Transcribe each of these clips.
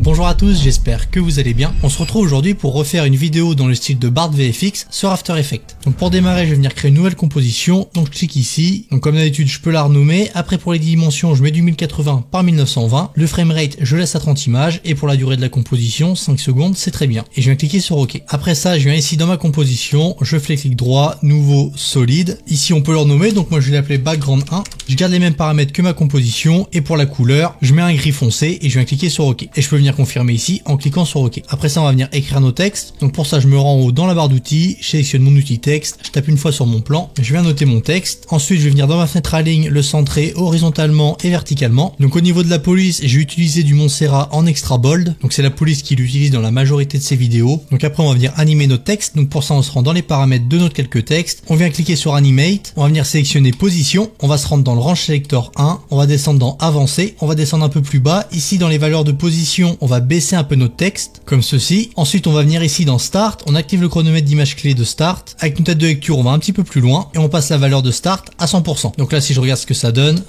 Bonjour à tous, j'espère que vous allez bien. On se retrouve aujourd'hui pour refaire une vidéo dans le style de Bard VFX sur After Effects. Donc pour démarrer, je vais venir créer une nouvelle composition. Donc je clique ici. Donc comme d'habitude, je peux la renommer. Après pour les dimensions, je mets du 1080 par 1920. Le framerate, je laisse à 30 images. Et pour la durée de la composition, 5 secondes, c'est très bien. Et je viens cliquer sur OK. Après ça, je viens ici dans ma composition. Je fais clic droit, nouveau, solide. Ici, on peut le renommer. Donc moi, je vais l'appeler background 1. Je garde les mêmes paramètres que ma composition. Et pour la couleur, je mets un gris foncé et je viens cliquer sur OK. Et je peux venir confirmer ici en cliquant sur OK. Après ça, on va venir écrire nos textes. Donc pour ça, je me rends en haut dans la barre d'outils, je sélectionne mon outil texte, je tape une fois sur mon plan, je viens noter mon texte. Ensuite, je vais venir dans ma fenêtre à ligne, le centrer horizontalement et verticalement. Donc au niveau de la police, j'ai utilisé du Montserrat en extra bold. Donc c'est la police qui l'utilise dans la majorité de ses vidéos. Donc après, on va venir animer notre texte. Donc pour ça, on se rend dans les paramètres de notre quelques textes. On vient cliquer sur animate. On va venir sélectionner position. On va se rendre dans le range selector 1. On va descendre dans avancer. On va descendre un peu plus bas. Ici, dans les valeurs de position, on va baisser un peu notre texte, comme ceci. Ensuite, on va venir ici dans Start, on active le chronomètre d'image clé de Start. Avec une tête de lecture, on va un petit peu plus loin et on passe la valeur de Start à 100%. Donc là, si je regarde ce que ça donne,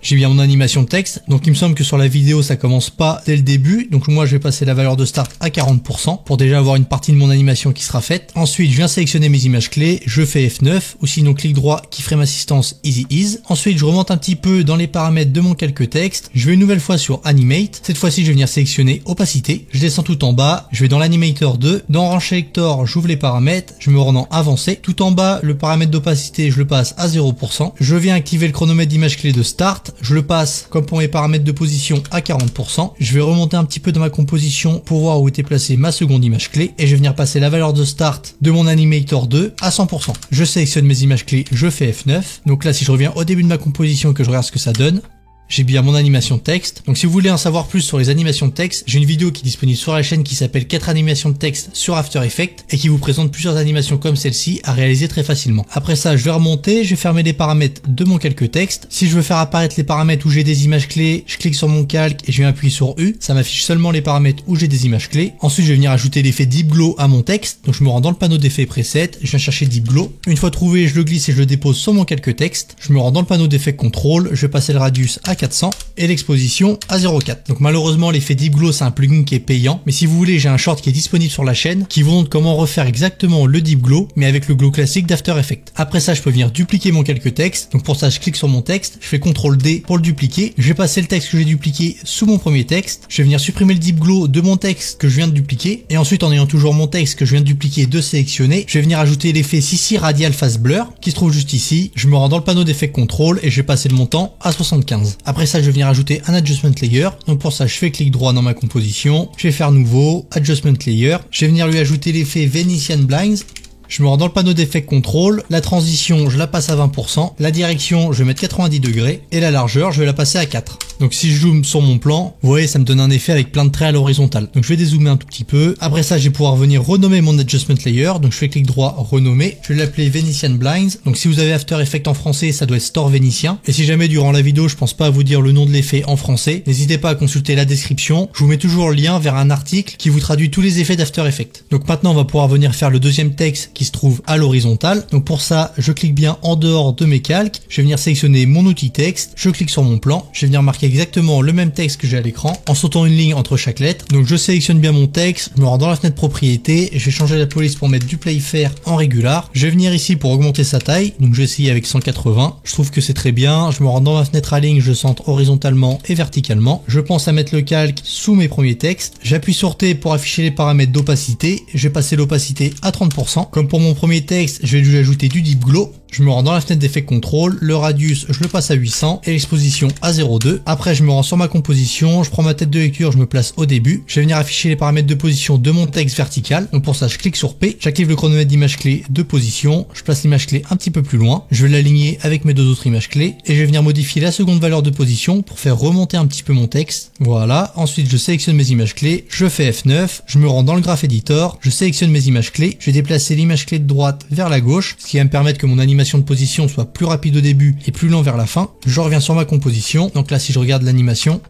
j'ai bien mon animation de texte, donc il me semble que sur la vidéo ça commence pas dès le début, donc moi je vais passer la valeur de start à 40% pour déjà avoir une partie de mon animation qui sera faite. Ensuite je viens sélectionner mes images clés, je fais F9 ou sinon clic droit qui frame assistance Easy Ease. Ensuite je remonte un petit peu dans les paramètres de mon calque texte, je vais une nouvelle fois sur Animate, cette fois-ci je vais venir sélectionner opacité, je descends tout en bas, je vais dans l'animator 2, dans Range Selector j'ouvre les paramètres, je me rends dans Avancer, tout en bas le paramètre d'opacité je le passe à 0%, je viens activer le chronomètre d'image clé de Start, je le passe, comme pour mes paramètres de position, à 40%. Je vais remonter un petit peu dans ma composition pour voir où était placée ma seconde image clé et je vais venir passer la valeur de start de mon animator 2 à 100%. Je sélectionne mes images clés, je fais F9. Donc là, si je reviens au début de ma composition et que je regarde ce que ça donne, j'ai bien mon animation de texte. Donc si vous voulez en savoir plus sur les animations de texte, j'ai une vidéo qui est disponible sur la chaîne qui s'appelle 4 animations de texte sur After Effects et qui vous présente plusieurs animations comme celle-ci à réaliser très facilement. Après ça, je vais remonter, je vais fermer les paramètres de mon calque texte. Si je veux faire apparaître les paramètres où j'ai des images clés, je clique sur mon calque et je viens appuyer sur U. Ça m'affiche seulement les paramètres où j'ai des images clés. Ensuite, je vais venir ajouter l'effet Deep Glow à mon texte. Donc je me rends dans le panneau d'effets preset, je viens chercher Deep Glow. Une fois trouvé, je le glisse et je le dépose sur mon calque texte. Je me rends dans le panneau d'effets contrôle, je vais passer le radius à 400 et l'exposition à 0,4. Donc malheureusement l'effet Deep Glow c'est un plugin qui est payant, mais si vous voulez j'ai un short qui est disponible sur la chaîne qui vous montre comment refaire exactement le Deep Glow mais avec le glow classique d'After Effects. Après ça je peux venir dupliquer mon calque texte, donc pour ça je clique sur mon texte, je fais CTRL D pour le dupliquer, je vais passer le texte que j'ai dupliqué sous mon premier texte, je vais venir supprimer le Deep Glow de mon texte que je viens de dupliquer et ensuite en ayant toujours mon texte que je viens de dupliquer de sélectionner, je vais venir ajouter l'effet CC Radial Phase Blur qui se trouve juste ici, je me rends dans le panneau d'effets contrôle et je vais passer le montant à 75. Après ça je vais venir ajouter un adjustment layer, donc pour ça je fais clic droit dans ma composition, je vais faire nouveau, adjustment layer, je vais venir lui ajouter l'effet Venetian Blinds. Je me rends dans le panneau d'effets contrôle, la transition je la passe à 20%, la direction je vais mettre 90 degrés et la largeur je vais la passer à 4. Donc si je zoome sur mon plan, vous voyez ça me donne un effet avec plein de traits à l'horizontale. Donc je vais dézoomer un tout petit peu. Après ça je vais pouvoir venir renommer mon adjustment layer, donc je fais clic droit, renommer. Je vais l'appeler Venetian Blinds. Donc si vous avez After Effects en français ça doit être Store Vénitien. Et si jamais durant la vidéo je pense pas à vous dire le nom de l'effet en français, n'hésitez pas à consulter la description. Je vous mets toujours le lien vers un article qui vous traduit tous les effets d'After Effects. Donc maintenant on va pouvoir venir faire le deuxième texte qui se trouve à l'horizontale. Donc pour ça, je clique bien en dehors de mes calques, je vais venir sélectionner mon outil texte, je clique sur mon plan, je vais venir marquer exactement le même texte que j'ai à l'écran en sautant une ligne entre chaque lettre. Donc je sélectionne bien mon texte, je me rends dans la fenêtre propriété, je vais changer la police pour mettre du play fair en régular. Je vais venir ici pour augmenter sa taille, donc je vais essayer avec 180. Je trouve que c'est très bien, je me rends dans ma fenêtre à ligne, je centre horizontalement et verticalement. Je pense à mettre le calque sous mes premiers textes. J'appuie sur T pour afficher les paramètres d'opacité, je vais passer l'opacité à 30%. Comme pour mon premier texte, je vais lui ajouter du Deep Glow. Je me rends dans la fenêtre d'effet contrôle, le radius je le passe à 800 et l'exposition à 0,2. Après je me rends sur ma composition, je prends ma tête de lecture, je me place au début. Je vais venir afficher les paramètres de position de mon texte vertical. Donc pour ça je clique sur P, j'active le chronomètre d'image clé de position, je place l'image clé un petit peu plus loin. Je vais l'aligner avec mes deux autres images clés et je vais venir modifier la seconde valeur de position pour faire remonter un petit peu mon texte. Voilà, ensuite je sélectionne mes images clés, je fais F9, je me rends dans le Graph Editor, je sélectionne mes images clés, je vais déplacer l'image clé de droite vers la gauche, ce qui va me permettre que mon animation de position soit plus rapide au début et plus lent vers la fin. Je reviens sur ma composition, donc là si je regarde l'animation,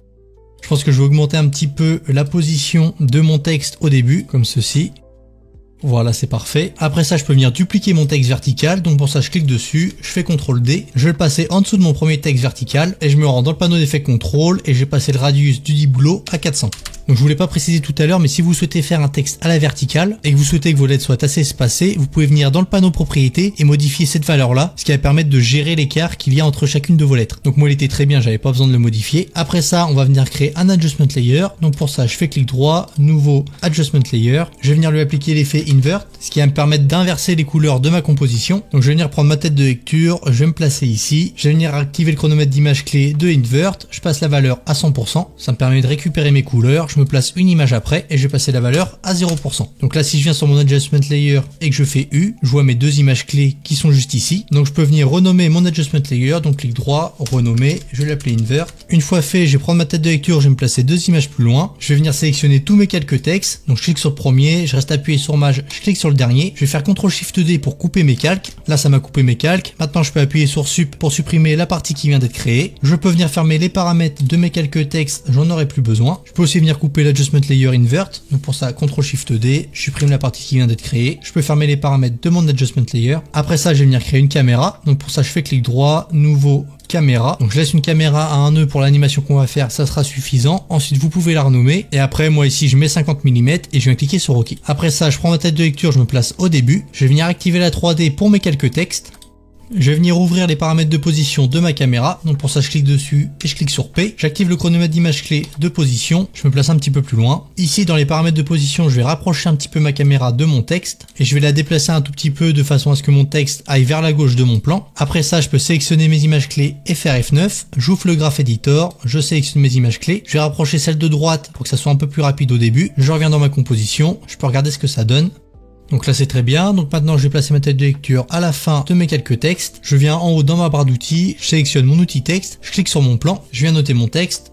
je pense que je vais augmenter un petit peu la position de mon texte au début, comme ceci. Voilà, c'est parfait. Après ça, je peux venir dupliquer mon texte vertical. Donc pour ça, je clique dessus, je fais CTRL D. Je vais le passer en dessous de mon premier texte vertical et je me rends dans le panneau d'effet contrôle et je vais passer le radius du Deep Glow à 400. Donc je voulais pas préciser tout à l'heure, mais si vous souhaitez faire un texte à la verticale et que vous souhaitez que vos lettres soient assez espacées, vous pouvez venir dans le panneau propriétés et modifier cette valeur-là, ce qui va permettre de gérer l'écart qu'il y a entre chacune de vos lettres. Donc moi il était très bien, j'avais pas besoin de le modifier. Après ça, on va venir créer un adjustment layer. Donc pour ça, je fais clic droit, nouveau adjustment layer. Je vais venir lui appliquer l'effet invert, ce qui va me permettre d'inverser les couleurs de ma composition. Donc je vais venir prendre ma tête de lecture, je vais me placer ici, je vais venir activer le chronomètre d'image clé de invert, je passe la valeur à 100%, ça me permet de récupérer mes couleurs, je me place une image après et je vais passer la valeur à 0%. Donc là si je viens sur mon adjustment layer et que je fais U, je vois mes deux images clés qui sont juste ici. Donc je peux venir renommer mon adjustment layer, donc clic droit, renommer, je vais l'appeler invert. Une fois fait, je vais prendre ma tête de lecture, je vais me placer deux images plus loin, je vais venir sélectionner tous mes calques textes, donc je clique sur le premier, je reste appuyé sur Maj, je clique sur le dernier, je vais faire CTRL SHIFT D pour couper mes calques. Là ça m'a coupé mes calques. Maintenant je peux appuyer sur Sup pour supprimer la partie qui vient d'être créée. Je peux venir fermer les paramètres de mes calques textes, j'en aurai plus besoin. Je peux aussi venir couper l'adjustment layer invert. Donc pour ça CTRL SHIFT D, je supprime la partie qui vient d'être créée. Je peux fermer les paramètres de mon adjustment layer. Après ça je vais venir créer une caméra. Donc pour ça je fais clic droit, nouveau caméra. Donc je laisse une caméra à un nœud pour l'animation qu'on va faire, ça sera suffisant. Ensuite vous pouvez la renommer et après moi ici je mets 50 mm et je viens cliquer sur OK. Après ça je prends ma tête de lecture, je me place au début. Je vais venir activer la 3D pour mes quelques textes. Je vais venir ouvrir les paramètres de position de ma caméra, donc pour ça je clique dessus et je clique sur P. J'active le chronomètre d'image clé de position, je me place un petit peu plus loin. Ici dans les paramètres de position je vais rapprocher un petit peu ma caméra de mon texte et je vais la déplacer un tout petit peu de façon à ce que mon texte aille vers la gauche de mon plan. Après ça je peux sélectionner mes images clés et faire F9, j'ouvre le Graph Editor, je sélectionne mes images clés, je vais rapprocher celle de droite pour que ça soit un peu plus rapide au début. Je reviens dans ma composition, je peux regarder ce que ça donne. Donc là c'est très bien, donc maintenant je vais placer ma tête de lecture à la fin de mes quelques textes. Je viens en haut dans ma barre d'outils, je sélectionne mon outil texte, je clique sur mon plan, je viens noter mon texte.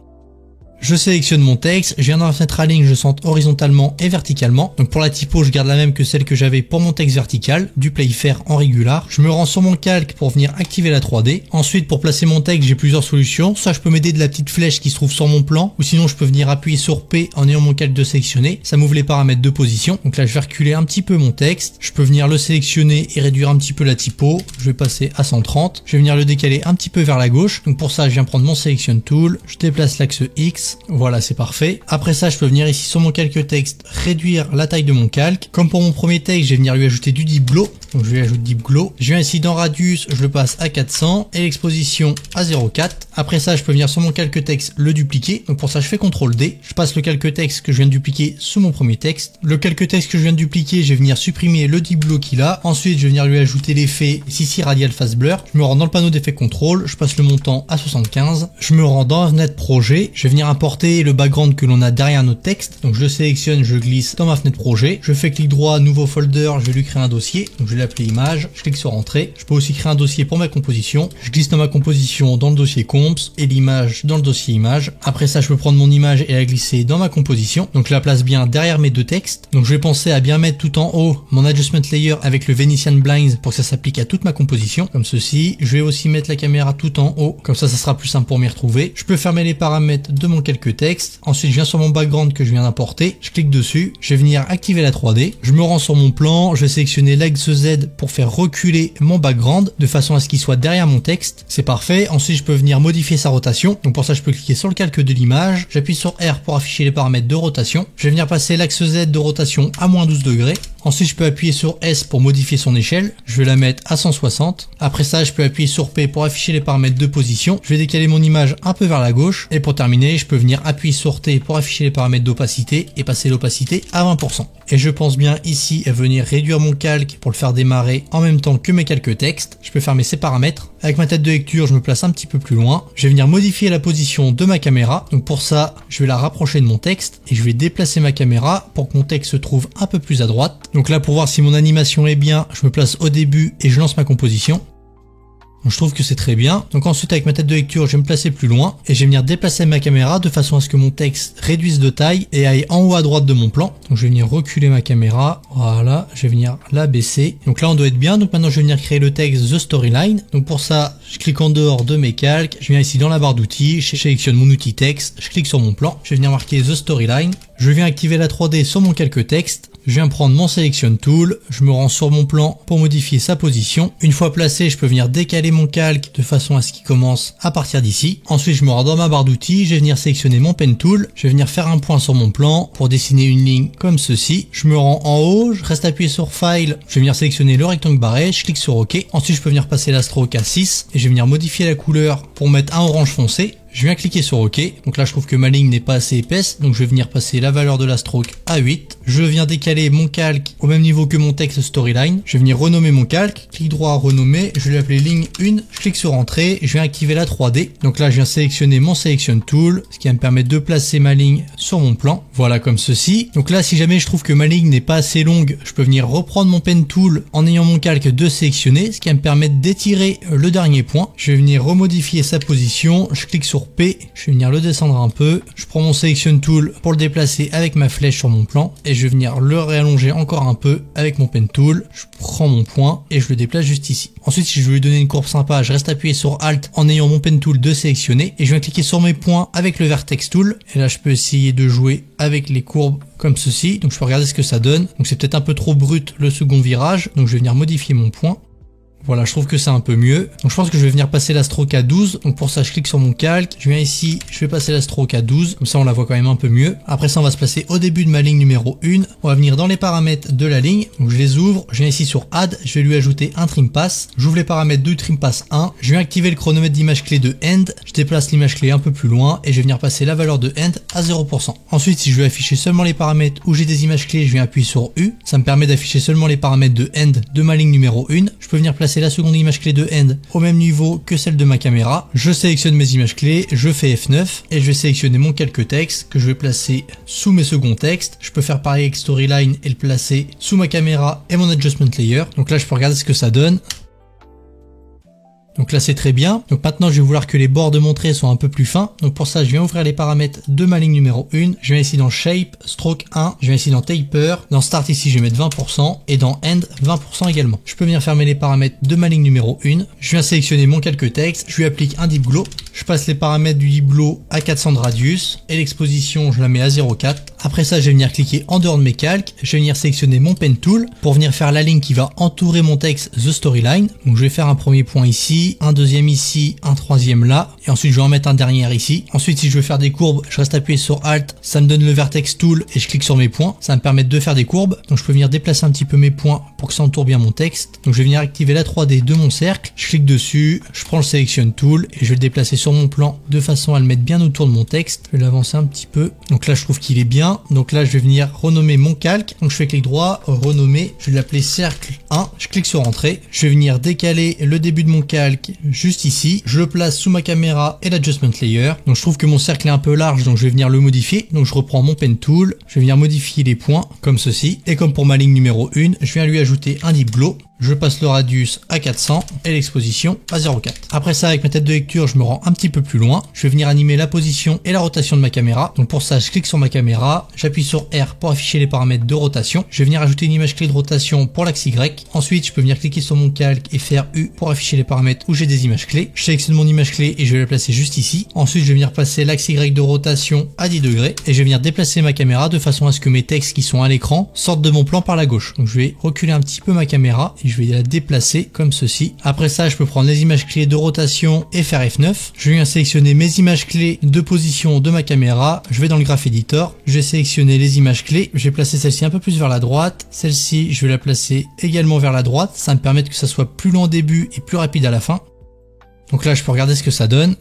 Je sélectionne mon texte, je viens dans la fenêtre Align, je centre horizontalement et verticalement. Donc pour la typo, je garde la même que celle que j'avais pour mon texte vertical, du Playfair en régular. Je me rends sur mon calque pour venir activer la 3D. Ensuite, pour placer mon texte, j'ai plusieurs solutions. Soit je peux m'aider de la petite flèche qui se trouve sur mon plan, ou sinon je peux venir appuyer sur P en ayant mon calque de sélectionner. Ça m'ouvre les paramètres de position. Donc là, je vais reculer un petit peu mon texte. Je peux venir le sélectionner et réduire un petit peu la typo. Je vais passer à 130. Je vais venir le décaler un petit peu vers la gauche. Donc pour ça, je viens prendre mon Selection Tool. Je déplace l'axe X. Voilà, c'est parfait. Après ça, je peux venir ici sur mon calque texte, réduire la taille de mon calque. Comme pour mon premier texte, je vais venir lui ajouter du Deep Glow. Donc je vais ajouter Deep Glow. Je viens ici dans Radius, je le passe à 400 et l'exposition à 0,4. Après ça, je peux venir sur mon calque texte, le dupliquer. Donc pour ça, je fais CTRL D. Je passe le calque texte que je viens de dupliquer sous mon premier texte. Le calque texte que je viens de dupliquer, je vais venir supprimer le Deep Glow qu'il a. Ensuite, je vais venir lui ajouter l'effet CC Radial Fast Blur. Je me rends dans le panneau d'effet contrôle. Je passe le montant à 75. Je me rends dans Fenêtre Projet. Je vais venir importer le background que l'on a derrière notre texte. Donc je le sélectionne, je glisse dans ma fenêtre projet. Je fais clic droit, nouveau folder, je vais lui créer un dossier. Donc je vais l'appeler image. Je clique sur entrée. Je peux aussi créer un dossier pour ma composition. Je glisse dans ma composition dans le dossier comps et l'image dans le dossier image. Après ça, je peux prendre mon image et la glisser dans ma composition. Donc je la place bien derrière mes deux textes. Donc je vais penser à bien mettre tout en haut mon adjustment layer avec le Venetian Blinds pour que ça s'applique à toute ma composition. Comme ceci. Je vais aussi mettre la caméra tout en haut. Comme ça sera plus simple pour m'y retrouver. Je peux fermer les paramètres de mon calque texte. Ensuite, je viens sur mon background que je viens d'importer. Je clique dessus. Je vais venir activer la 3D. Je me rends sur mon plan. Je vais sélectionner l'axe Z pour faire reculer mon background de façon à ce qu'il soit derrière mon texte. C'est parfait. Ensuite, je peux venir modifier sa rotation. Donc pour ça, je peux cliquer sur le calque de l'image. J'appuie sur R pour afficher les paramètres de rotation. Je vais venir passer l'axe Z de rotation à moins 12 degrés. Ensuite, je peux appuyer sur S pour modifier son échelle. Je vais la mettre à 160. Après ça, je peux appuyer sur P pour afficher les paramètres de position. Je vais décaler mon image un peu vers la gauche. Et pour terminer, je peux venir appuyer sur T pour afficher les paramètres d'opacité et passer l'opacité à 20%. Et je pense bien ici à venir réduire mon calque pour le faire démarrer en même temps que mes calques texte. Je peux fermer ces paramètres. Avec ma tête de lecture, je me place un petit peu plus loin. Je vais venir modifier la position de ma caméra. Donc pour ça, je vais la rapprocher de mon texte et je vais déplacer ma caméra pour que mon texte se trouve un peu plus à droite. Donc là, pour voir si mon animation est bien, je me place au début et je lance ma composition. Je trouve que c'est très bien. Donc ensuite, avec ma tête de lecture, je vais me placer plus loin et je vais venir déplacer ma caméra de façon à ce que mon texte réduise de taille et aille en haut à droite de mon plan. Donc je vais venir reculer ma caméra. Voilà, je vais venir la baisser. Donc là, on doit être bien. Donc maintenant, je vais venir créer le texte The Storyline. Donc pour ça, je clique en dehors de mes calques. Je viens ici dans la barre d'outils. Je sélectionne mon outil texte. Je clique sur mon plan. Je vais venir marquer The Storyline. Je viens activer la 3D sur mon calque texte. Je viens prendre mon Selection Tool, je me rends sur mon plan pour modifier sa position. Une fois placé, je peux venir décaler mon calque de façon à ce qu'il commence à partir d'ici. Ensuite, je me rends dans ma barre d'outils, je vais venir sélectionner mon Pen Tool, je vais venir faire un point sur mon plan pour dessiner une ligne comme ceci. Je me rends en haut, je reste appuyé sur File, je vais venir sélectionner le rectangle barré, je clique sur OK. Ensuite, je peux venir passer la stroke à 6 et je vais venir modifier la couleur pour mettre un orange foncé. Je viens cliquer sur OK, donc là je trouve que ma ligne n'est pas assez épaisse, donc je vais venir passer la valeur de la stroke à 8. Je viens décaler mon calque au même niveau que mon texte storyline. Je vais venir renommer mon calque, clic droit renommer, je vais l'appeler ligne 1, je clique sur entrée, je viens activer la 3D. Donc là je viens sélectionner mon Selection Tool, ce qui va me permettre de placer ma ligne sur mon plan. Voilà comme ceci. Donc là si jamais je trouve que ma ligne n'est pas assez longue, je peux venir reprendre mon Pen Tool en ayant mon calque de sélectionner, ce qui va me permettre d'étirer le dernier point. Je vais venir remodifier sa position, je clique sur P, je vais venir le descendre un peu, je prends mon Selection Tool pour le déplacer avec ma flèche sur mon plan et je vais venir le réallonger encore un peu avec mon Pen Tool, je prends mon point et je le déplace juste ici. Ensuite si je veux lui donner une courbe sympa, je reste appuyé sur Alt en ayant mon Pen Tool de sélectionner et je viens cliquer sur mes points avec le Vertex Tool et là je peux essayer de jouer avec les courbes comme ceci, donc je peux regarder ce que ça donne. Donc c'est peut-être un peu trop brut le second virage, donc je vais venir modifier mon point. Voilà, je trouve que c'est un peu mieux. Donc je pense que je vais venir passer la stroke à 12. Donc pour ça, je clique sur mon calque. Je viens ici, je vais passer la stroke à 12. Comme ça, on la voit quand même un peu mieux. Après ça, on va se placer au début de ma ligne numéro 1. On va venir dans les paramètres de la ligne. Donc je les ouvre. Je viens ici sur Add. Je vais lui ajouter un Trim Pass. J'ouvre les paramètres de Trim Pass 1. Je viens activer le chronomètre d'image clé de End. Je déplace l'image clé un peu plus loin et je vais venir passer la valeur de End à 0%. Ensuite, si je veux afficher seulement les paramètres où j'ai des images clés, je viens appuyer sur U. Ça me permet d'afficher seulement les paramètres de End de ma ligne numéro 1. Je peux venir placer la seconde image clé de End au même niveau que celle de ma caméra. Je sélectionne mes images clés, je fais F9 et je vais sélectionner mon calque texte que je vais placer sous mes seconds textes. Je peux faire pareil avec Storyline et le placer sous ma caméra et mon Adjustment Layer. Donc là je peux regarder ce que ça donne. Donc là c'est très bien. Donc maintenant je vais vouloir que les bords de mon trait soient un peu plus fins. Donc pour ça je viens ouvrir les paramètres de ma ligne numéro 1. Je viens ici dans Shape, Stroke 1. Je viens ici dans Taper. Dans Start ici je vais mettre 20% et dans End 20% également. Je peux venir fermer les paramètres de ma ligne numéro 1. Je viens sélectionner mon calque texte. Je lui applique un Deep Glow. Je passe les paramètres du Deep Glow à 400 de radius et l'exposition je la mets à 0,4. Après ça je vais venir cliquer en dehors de mes calques. Je vais venir sélectionner mon Pen Tool pour venir faire la ligne qui va entourer mon texte The Storyline. Donc je vais faire un premier point ici, un deuxième ici, un troisième là, et ensuite je vais en mettre un dernier ici. Ensuite si je veux faire des courbes, je reste appuyé sur Alt, ça me donne le Vertex Tool et je clique sur mes points. Ça va me permettre de faire des courbes. Donc je peux venir déplacer un petit peu mes points pour que ça entoure bien mon texte. Donc je vais venir activer la 3D de mon cercle. Je clique dessus, je prends le Selection Tool et je vais le déplacer sur mon plan de façon à le mettre bien autour de mon texte. Je vais l'avancer un petit peu. Donc là je trouve qu'il est bien. Donc là je vais venir renommer mon calque. Donc je fais clic droit, renommer. Je vais l'appeler cercle 1. Je clique sur entrée. Je vais venir décaler le début de mon calque juste ici. Je le place sous ma caméra et l'Adjustment Layer. Donc je trouve que mon cercle est un peu large, donc je vais venir le modifier. Donc je reprends mon Pen Tool. Je vais venir modifier les points comme ceci. Et comme pour ma ligne numéro 1, je viens lui ajouter un Deep Glow. Je passe le radius à 400 et l'exposition à 0,4. Après ça, avec ma tête de lecture, je me rends un petit peu plus loin. Je vais venir animer la position et la rotation de ma caméra. Donc pour ça, je clique sur ma caméra, j'appuie sur R pour afficher les paramètres de rotation. Je vais venir ajouter une image clé de rotation pour l'axe Y. Ensuite, je peux venir cliquer sur mon calque et faire U pour afficher les paramètres où j'ai des images clés. Je sélectionne mon image clé et je vais la placer juste ici. Ensuite, je vais venir passer l'axe Y de rotation à 10 degrés et je vais venir déplacer ma caméra de façon à ce que mes textes qui sont à l'écran sortent de mon plan par la gauche. Donc je vais reculer un petit peu ma caméra et je vais la déplacer comme ceci. Après ça, je peux prendre les images clés de rotation et faire F9. Je viens sélectionner mes images clés de position de ma caméra. Je vais dans le Graph Editor. Je vais sélectionner les images clés. Je vais placer celle-ci un peu plus vers la droite. Celle-ci, je vais la placer également vers la droite. Ça va me permettre que ça soit plus lent au début et plus rapide à la fin. Donc là, je peux regarder ce que ça donne.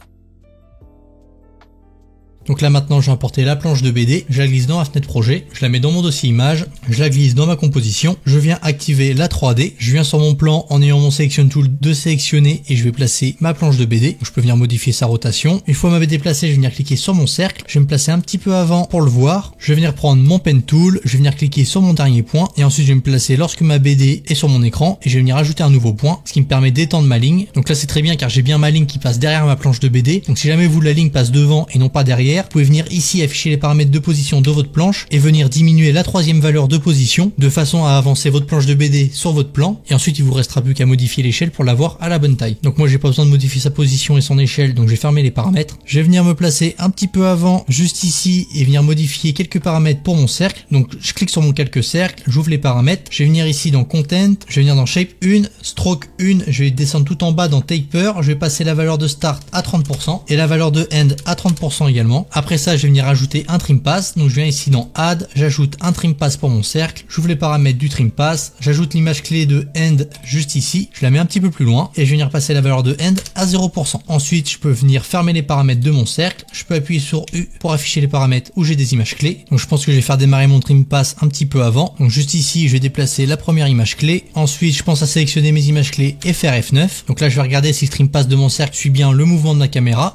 Donc là maintenant je vais importer la planche de BD, je la glisse dans ma fenêtre projet, je la mets dans mon dossier image, je la glisse dans ma composition, je viens activer la 3D, je viens sur mon plan en ayant mon Selection Tool de sélectionner et je vais placer ma planche de BD, je peux venir modifier sa rotation. Une fois ma BD placée, je vais venir cliquer sur mon cercle, je vais me placer un petit peu avant pour le voir, je vais venir prendre mon Pen Tool, je vais venir cliquer sur mon dernier point et ensuite je vais me placer lorsque ma BD est sur mon écran et je vais venir ajouter un nouveau point, ce qui me permet d'étendre ma ligne. Donc là c'est très bien car j'ai bien ma ligne qui passe derrière ma planche de BD, donc si jamais vous la ligne passe devant et non pas derrière, arrière, vous pouvez venir ici afficher les paramètres de position de votre planche et venir diminuer la troisième valeur de position de façon à avancer votre planche de BD sur votre plan, et ensuite il vous restera plus qu'à modifier l'échelle pour l'avoir à la bonne taille. Donc moi j'ai pas besoin de modifier sa position et son échelle, donc je vais fermer les paramètres. Je vais venir me placer un petit peu avant, juste ici, et venir modifier quelques paramètres pour mon cercle. Donc je clique sur mon calque cercle, j'ouvre les paramètres, je vais venir ici dans Content, je vais venir dans Shape 1, Stroke 1, je vais descendre tout en bas dans Taper, je vais passer la valeur de Start à 30% et la valeur de End à 30% également. Après ça je vais venir ajouter un Trim Pass, donc je viens ici dans Add, j'ajoute un Trim Pass pour mon cercle, j'ouvre les paramètres du Trim Pass, j'ajoute l'image clé de End juste ici, je la mets un petit peu plus loin et je vais venir passer la valeur de End à 0%. Ensuite je peux venir fermer les paramètres de mon cercle, je peux appuyer sur U pour afficher les paramètres où j'ai des images clés. Donc je pense que je vais faire démarrer mon Trim Pass un petit peu avant. Donc juste ici je vais déplacer la première image clé. Ensuite je pense à sélectionner mes images clés et faire F9. Donc là je vais regarder si le Trim Pass de mon cercle suit bien le mouvement de ma caméra.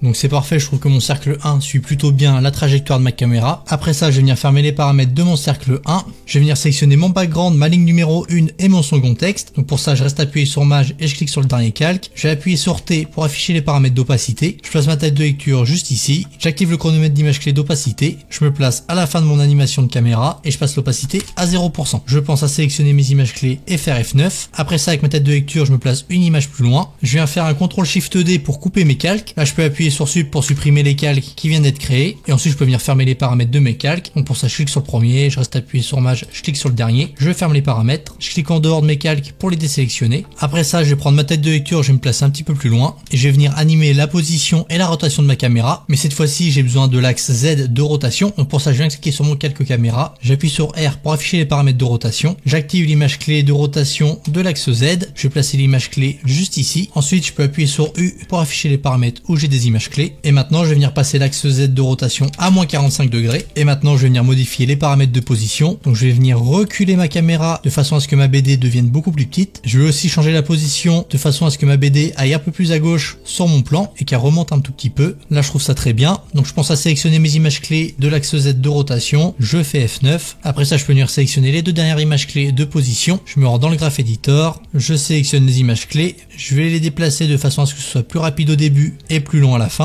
Donc c'est parfait, je trouve que mon cercle 1 suit plutôt bien la trajectoire de ma caméra. Après ça, je vais venir fermer les paramètres de mon cercle 1. Je vais venir sélectionner mon background, ma ligne numéro 1 et mon second texte. Donc pour ça, je reste appuyé sur Maj et je clique sur le dernier calque. Je vais appuyer sur T pour afficher les paramètres d'opacité. Je place ma tête de lecture juste ici. J'active le chronomètre d'image clé d'opacité. Je me place à la fin de mon animation de caméra et je passe l'opacité à 0%. Je pense à sélectionner mes images clés et faire F9. Après ça, avec ma tête de lecture, je me place une image plus loin. Je viens faire un CTRL SHIFT D pour couper mes calques. Là, je peux appuyer sur Sub pour supprimer les calques qui viennent d'être créés, et ensuite je peux venir fermer les paramètres de mes calques. Donc pour ça je clique sur le premier, je reste appuyé sur Maj, je clique sur le dernier, je ferme les paramètres, je clique en dehors de mes calques pour les désélectionner. Après ça je vais prendre ma tête de lecture, je vais me placer un petit peu plus loin et je vais venir animer la position et la rotation de ma caméra, mais cette fois-ci j'ai besoin de l'axe Z de rotation. Donc pour ça je viens cliquer sur mon calque caméra, j'appuie sur R pour afficher les paramètres de rotation, j'active l'image clé de rotation de l'axe Z, je vais placer l'image clé juste ici. Ensuite je peux appuyer sur U pour afficher les paramètres où j'ai des images clés, et maintenant je vais venir passer l'axe Z de rotation à moins 45 degrés. Et maintenant je vais venir modifier les paramètres de position. Donc je vais venir reculer ma caméra de façon à ce que ma BD devienne beaucoup plus petite. Je vais aussi changer la position de façon à ce que ma BD aille un peu plus à gauche sur mon plan et qu'elle remonte un tout petit peu. Là je trouve ça très bien. Donc je pense à sélectionner mes images clés de l'axe Z de rotation. Je fais F9. Après ça je peux venir sélectionner les deux dernières images clés de position. Je me rends dans le Graph Editor. Je sélectionne les images clés. Je vais les déplacer de façon à ce que ce soit plus rapide au début et plus long à la fin.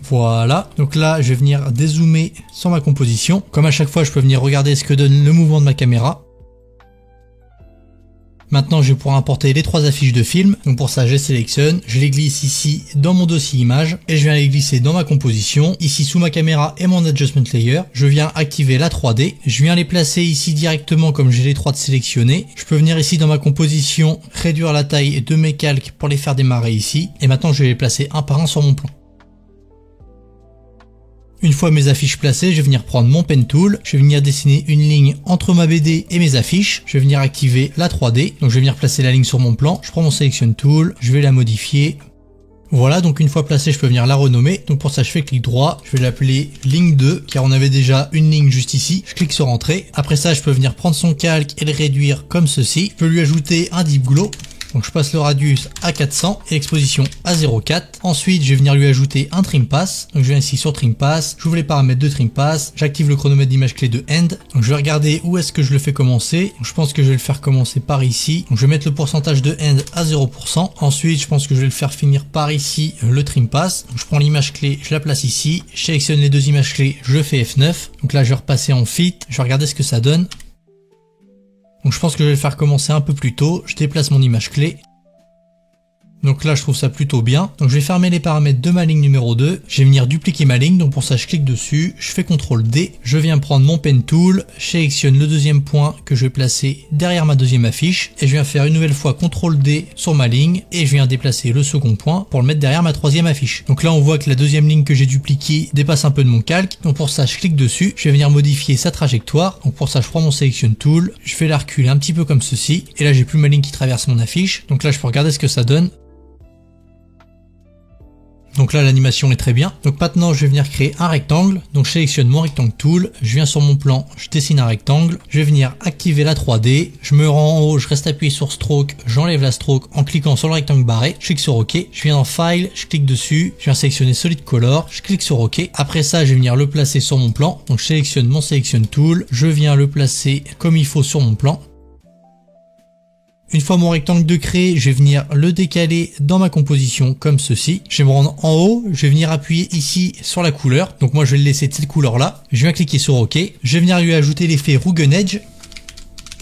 Voilà, donc là je vais venir dézoomer sur ma composition. Comme à chaque fois je peux venir regarder ce que donne le mouvement de ma caméra. Maintenant je vais pouvoir importer les trois affiches de film. Donc pour ça je les sélectionne, je les glisse ici dans mon dossier images et je viens les glisser dans ma composition, ici sous ma caméra et mon adjustment layer. Je viens activer la 3D, je viens les placer ici directement comme j'ai les trois de sélectionnés. Je peux venir ici dans ma composition, réduire la taille de mes calques pour les faire démarrer ici. Et maintenant je vais les placer un par un sur mon plan. Une fois mes affiches placées, je vais venir prendre mon Pen Tool, je vais venir dessiner une ligne entre ma BD et mes affiches, je vais venir activer la 3D, donc je vais venir placer la ligne sur mon plan, je prends mon Selection Tool, je vais la modifier. Voilà, donc une fois placée, je peux venir la renommer, donc pour ça je fais clic droit, je vais l'appeler ligne 2, car on avait déjà une ligne juste ici, je clique sur Entrée. Après ça, je peux venir prendre son calque et le réduire comme ceci, je peux lui ajouter un Deep Glow. Donc je passe le radius à 400 et l'exposition à 0,4. Ensuite, je vais venir lui ajouter un Trim Pass. Donc je viens ici sur Trim Pass, j'ouvre les paramètres de Trim Pass, j'active le chronomètre d'image clé de End. Donc je vais regarder où est-ce que je le fais commencer. Donc je pense que je vais le faire commencer par ici. Donc je vais mettre le pourcentage de End à 0%. Ensuite, je pense que je vais le faire finir par ici, le Trim Pass. Donc je prends l'image clé, je la place ici, je sélectionne les deux images clés, je fais F9. Donc là, je vais repasser en Fit, je vais regarder ce que ça donne. Donc je pense que je vais le faire commencer un peu plus tôt, je déplace mon image clé. Donc là je trouve ça plutôt bien. Donc je vais fermer les paramètres de ma ligne numéro 2. Je vais venir dupliquer ma ligne. Donc pour ça je clique dessus. Je fais CTRL D. Je viens prendre mon Pen Tool. Je sélectionne le deuxième point que je vais placer derrière ma deuxième affiche. Et je viens faire une nouvelle fois CTRL D sur ma ligne. Et je viens déplacer le second point pour le mettre derrière ma troisième affiche. Donc là on voit que la deuxième ligne que j'ai dupliquée dépasse un peu de mon calque. Donc pour ça je clique dessus. Je vais venir modifier sa trajectoire. Donc pour ça je prends mon Selection Tool. Je vais la reculer un petit peu comme ceci. Et là j'ai plus ma ligne qui traverse mon affiche. Donc là je peux regarder ce que ça donne. Donc là l'animation est très bien. Donc maintenant je vais venir créer un rectangle. Donc je sélectionne mon rectangle tool, je viens sur mon plan, je dessine un rectangle, je vais venir activer la 3D, je me rends en haut, je reste appuyé sur stroke, j'enlève la stroke en cliquant sur le rectangle barré, je clique sur OK, je viens dans file, je clique dessus, je viens sélectionner solid color, je clique sur OK. Après ça je vais venir le placer sur mon plan. Donc je sélectionne mon selection tool, je viens le placer comme il faut sur mon plan. Une fois mon rectangle de créé, je vais venir le décaler dans ma composition comme ceci. Je vais me rendre en haut, je vais venir appuyer ici sur la couleur. Donc moi je vais le laisser de cette couleur là. Je viens cliquer sur OK. Je vais venir lui ajouter l'effet Rugged Edge.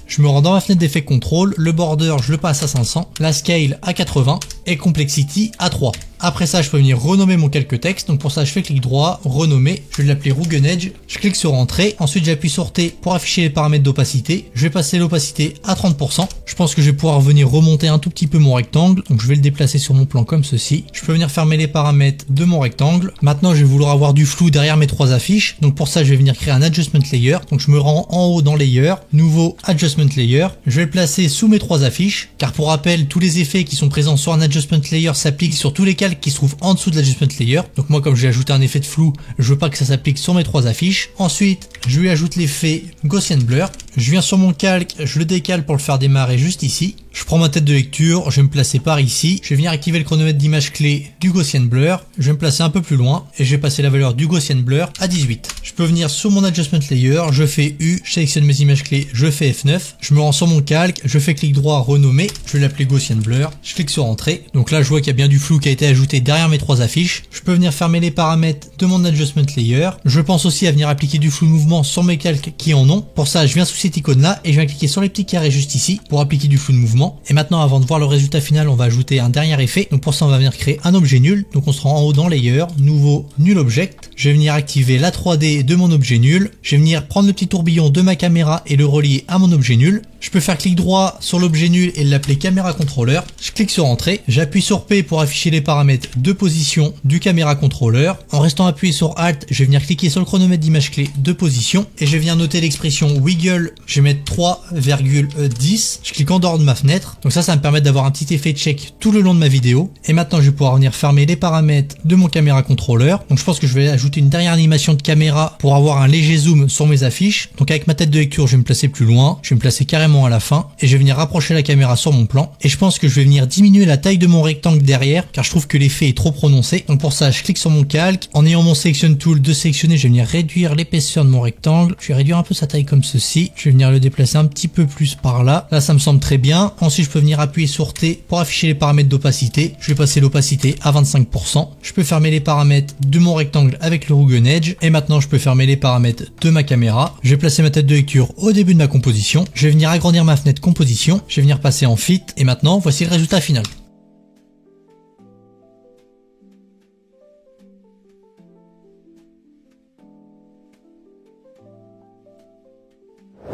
Je me rends dans ma fenêtre d'effet contrôle, le border je le passe à 500, la scale à 80 et complexity à 3. Après ça, je peux venir renommer mon calque texte. Donc pour ça, je fais clic droit, renommer. Je vais l'appeler Rugged Edge. Je clique sur Entrée. Ensuite, j'appuie sur T pour afficher les paramètres d'opacité. Je vais passer l'opacité à 30%. Je pense que je vais pouvoir venir remonter un tout petit peu mon rectangle. Donc je vais le déplacer sur mon plan comme ceci. Je peux venir fermer les paramètres de mon rectangle. Maintenant, je vais vouloir avoir du flou derrière mes trois affiches. Donc pour ça, je vais venir créer un Adjustment Layer. Donc je me rends en haut dans Layer. Nouveau Adjustment Layer. Je vais le placer sous mes trois affiches. Car pour rappel, tous les effets qui sont présents sur un Adjustment Layer s'appliquent sur tous les calques qui se trouvent en dessous de l'adjustment layer. Donc moi, comme j'ai ajouté un effet de flou, je veux pas que ça s'applique sur mes trois affiches. Ensuite, je lui ajoute l'effet Gaussian Blur. Je viens sur mon calque, je le décale pour le faire démarrer juste ici. Je prends ma tête de lecture, je vais me placer par ici. Je vais venir activer le chronomètre d'image clé du Gaussian Blur. Je vais me placer un peu plus loin et je vais passer la valeur du Gaussian Blur à 18. Je peux venir sur mon Adjustment Layer, je fais U, je sélectionne mes images clés, je fais F9. Je me rends sur mon calque, je fais clic droit, renommer. Je vais l'appeler Gaussian Blur. Je clique sur Entrée. Donc là, je vois qu'il y a bien du flou qui a été ajouté derrière mes trois affiches. Je peux venir fermer les paramètres de mon Adjustment Layer. Je pense aussi à venir appliquer du flou mouvement sur mes calques qui en ont. Pour ça, je viens sous cette icône là et je viens cliquer sur les petits carrés juste ici pour appliquer du flou de mouvement. Et maintenant, avant de voir le résultat final, on va ajouter un dernier effet. Donc pour ça, on va venir créer un objet nul. Donc on se rend en haut dans Layer, nouveau Null Object. Je vais venir activer la 3D de mon objet nul. Je vais venir prendre le petit tourbillon de ma caméra et le relier à mon objet nul. Je peux faire clic droit sur l'objet nul et l'appeler caméra contrôleur. Je clique sur Entrée. J'appuie sur P pour afficher les paramètres de position du caméra contrôleur. En restant appuyé sur Alt, je vais venir cliquer sur le chronomètre d'image clé de position et je vais venir noter l'expression wiggle. Je vais mettre 3,10. Je clique en dehors de ma fenêtre. Donc ça va me permettre d'avoir un petit effet de check tout le long de ma vidéo. Et maintenant, je vais pouvoir venir fermer les paramètres de mon caméra contrôleur. Donc je pense que je vais ajouter une dernière animation de caméra pour avoir un léger zoom sur mes affiches. Donc avec ma tête de lecture, je vais me placer plus loin. Je vais me placer carrément à la fin et je vais venir rapprocher la caméra sur mon plan. Et je pense que je vais venir diminuer la taille de mon rectangle derrière car je trouve que l'effet est trop prononcé. Donc pour ça, je clique sur mon calque. En ayant mon Selection Tool de sélectionner, je vais venir réduire l'épaisseur de mon rectangle. Je vais réduire un peu sa taille comme ceci. Je vais venir le déplacer un petit peu plus par là. Là, ça me semble très bien. Ensuite, je peux venir appuyer sur T pour afficher les paramètres d'opacité. Je vais passer l'opacité à 25%. Je peux fermer les paramètres de mon rectangle avec le Rugged Edge. Et maintenant, je peux fermer les paramètres de ma caméra. Je vais placer ma tête de lecture au début de ma composition. Je vais venir agrandir ma fenêtre composition. Je vais venir passer en Fit. Et maintenant, voici le résultat final.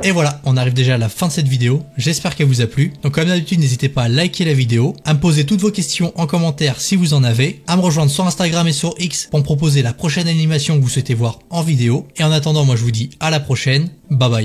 Et voilà, on arrive déjà à la fin de cette vidéo, j'espère qu'elle vous a plu. Donc comme d'habitude, n'hésitez pas à liker la vidéo, à me poser toutes vos questions en commentaire si vous en avez, à me rejoindre sur Instagram et sur X pour me proposer la prochaine animation que vous souhaitez voir en vidéo. Et en attendant, moi je vous dis à la prochaine, bye bye.